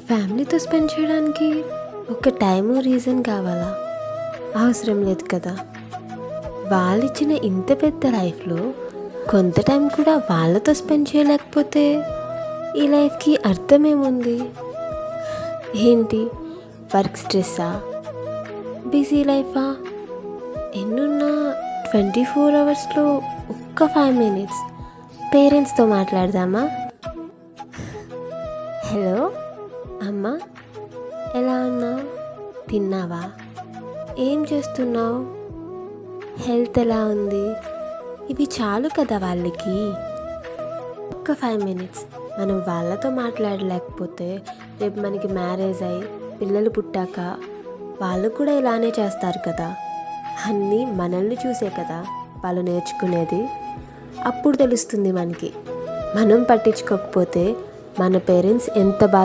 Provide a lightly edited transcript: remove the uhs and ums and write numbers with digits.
ఫ్యామిలీతో స్పెండ్ చేయడానికి ఒక టైము రీజన్ కావాలా? అవసరం లేదు కదా. వాళ్ళిచ్చిన ఇంత పెద్ద లైఫ్లో కొంత టైం కూడా వాళ్ళతో స్పెండ్ చేయలేకపోతే ఈ లైఫ్కి అర్థమేముంది? ఏంటి, వర్క్ స్ట్రెస్సా, బిజీ లైఫా? ఎన్నున్నా 24 అవర్స్లో ఒక్క 5 minutes పేరెంట్స్తో మాట్లాడదామా? హలో అమ్మ, ఎలా ఉన్నావు? తిన్నావా? ఏం చేస్తున్నావు? హెల్త్ ఎలా ఉంది? ఇవి చాలు కదా వాళ్ళకి. ఒక్క 5 minutes మనం వాళ్ళతో మాట్లాడలేకపోతే రేపు మనకి మ్యారేజ్ అయ్యి పిల్లలు పుట్టాక వాళ్ళు కూడా ఇలానే చేస్తారు కదా. అన్నీ మనల్ని చూసే కదా వాళ్ళు నేర్చుకునేది. అప్పుడు తెలుస్తుంది మనకి, మనం పట్టించుకోకపోతే మన పేరెంట్స్ ఎంత బాధ